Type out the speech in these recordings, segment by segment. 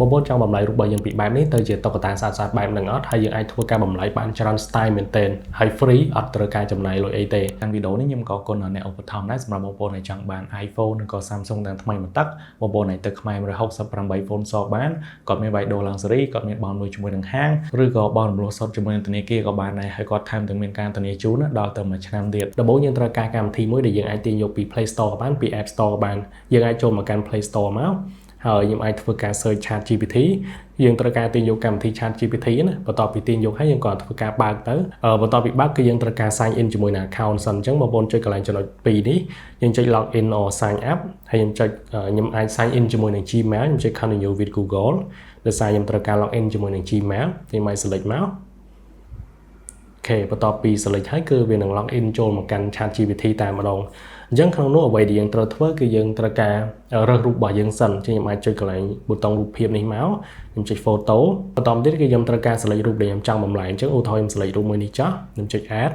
បងប្អូនចង់បំលែងរូបរបស់យើងពីបែបនេះទៅជាតុក្កតាស្អាតៗបែបហ្នឹងអត់ហើយយើងអាចធ្វើការបំលែងបានច្រើន style មែនទែនហើយ free អត់ត្រូវការចំណាយលុយអីទេតាមវីដេអូនេះខ្ញុំក៏អរគុណដល់អ្នកឧបត្ថម្ភដែរសម្រាប់បងប្អូនដែលចង់បាន iPhone និងក៏ Samsung ទាំងថ្មីមកទឹកបងប្អូនអាចទៅខ្មែរ168 phone shop បានគាត់មានវាយដូរឡើងសេរីគាត់មានបោនលុយជាមួយនឹងហាងឬក៏បោនរំលោះសុទ្ធជាមួយនឹងធនាគារក៏បានដែរហើយគាត់ថែមទាំងមានការធានាជូនដល់ទៅ1ឆ្នាំទៀតដំបូងយើងត្រូវការកម្មវិធីមួយដែលយើងអាចទាញយកពី Play Store ក៏បានពី App Store ក៏បានយើងអាចចូលមកកាន់ Play Store មកហើយខ្ញុំអាចធ្វើការ search Chat GPT យើងត្រូវការទាញយកកម្មវិធី Chat GPT ណាបន្ទាប់ពីទាញយកហើយយើងក៏ធ្វើការបើកទៅបន្ទាប់ពីបើកគឺយើងត្រូវការ sign in ជាមួយនឹង account សិនអញ្ចឹងបងប្អូនចុចកន្លែងចំណុច2នេះយើងចុច log in or sign up ហើយខ្ញុំអាច sign in ជាមួយនឹង Gmail ខ្ញុំចុច continue with Google ដោយសារខ្ញុំត្រូវការ log in ជាមួយនឹង Gmail ខ្ញុំអាច select មកអូខេបន្ទាប់ពី select ហើយគឺវានឹង log in ចូលមកកាន់ Chat GPT តែម្ដងអញ្ចឹងក្នុងនោះអ្វីដែលយើងត្រូវធ្វើគឺយើងត្រូវការរើសរូបរបស់យើងសិនអញ្ចឹងខ្ញុំអាចចុចកន្លែងប៊ូតុងរូបភាពនេះមកខ្ញុំចុច photo បន្តទៀតគឺខ្ញុំត្រូវការ select រូបដែលខ្ញុំចង់បំលែងអញ្ចឹងឧទាហរណ៍ខ្ញុំ select រូបមួយនេះចុះខ្ញុំចុច add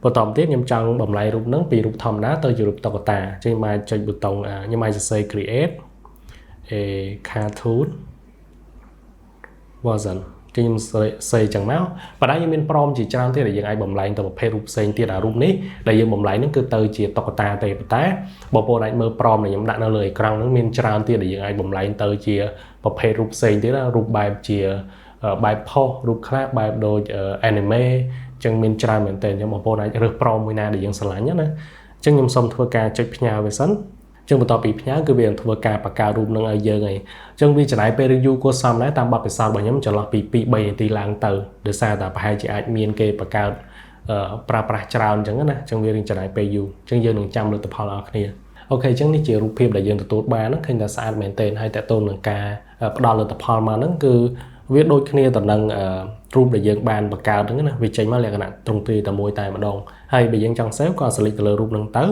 បន្តទៀតខ្ញុំចង់បំលែងរូបហ្នឹងពីរូបធម្មតាទៅជារូបតុក្កតាអញ្ចឹងខ្ញុំអាចចុចប៊ូតុងខ្ញុំអាចសរសេរ create a cartoon version ខ្ញុំសេចឹងមកប៉ុន្តែយើងមានព្រមជាច្រើនទៀតដែលយើងអាចបំលែងទៅប្រភេទរូបផ្សេងទៀតអារូបនេះដែលយើងបំលែងហ្នឹងគឺទៅជាតុក្កតាទេប៉ុន្តែបងប្អូនអាចមើលព្រមដែលខ្ញុំដាក់នៅលើអេក្រង់ហ្នឹងមានច្រើនទៀតដែលយើងអាចបំលែងទៅជាប្រភេទរូបផ្សេងទៀតរូបបែបជាបែបផុសរូបខ្លះបែបដូច anime អញ្ចឹងមានច្រើនមែនទែនអញ្ចឹងបងប្អូនអាចរើសព្រមមួយណាដែលយើងស្រឡាញ់ណាអញ្ចឹងខ្ញុំសូមធ្វើការចុចផ្ញើវាសិនចឹងបន្ទាប់ពីផ្ញើគឺវានឹងធ្វើការបង្កើតរូបនឹងឲ្យយើងហើយអញ្ចឹងវាចំណាយពេល review គួរសមដែរតាមបទពិសោធន៍របស់ខ្ញុំចន្លោះពី2-3នាទីឡើងទៅដោយសារតែប្រហែលជាអាចមានគេបង្កើតប្រើប្រាស់ច្រើនអញ្ចឹងណាអញ្ចឹងវានឹងចំណាយពេលយូរអញ្ចឹងយើងនឹងចាំលទ្ធផលអរគ្នាអូខេអញ្ចឹងនេះជារូបភាពដែលយើងទទួលបានឃើញថាស្អាតមែនទែនហើយតើតើនឹងការផ្ដល់លទ្ធផលមកហ្នឹងគឺវាដូចគ្នាទៅនឹងរូបដែលយើងបានបង្កើតហ្នឹងណាវាចេញមកលក្ខណៈទ្រង់ទ្រាយតែមួយតែម្ដងហើយបើយើងចង់ save ក៏ select ទៅលើរូបហ្នឹងទៅ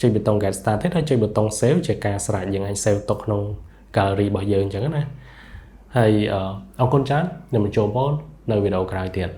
ចុចប៊ូតុង get started ហើយចុចប៊ូតុង save ជាការស្រេចយើងអាច save ទុកក្នុង gallery របស់យើងអញ្ចឹងណាហើយអរគុណច្រើនខ្ញុំបញ្ចូលបងប្អូននៅវីដេអូក្រោយទៀត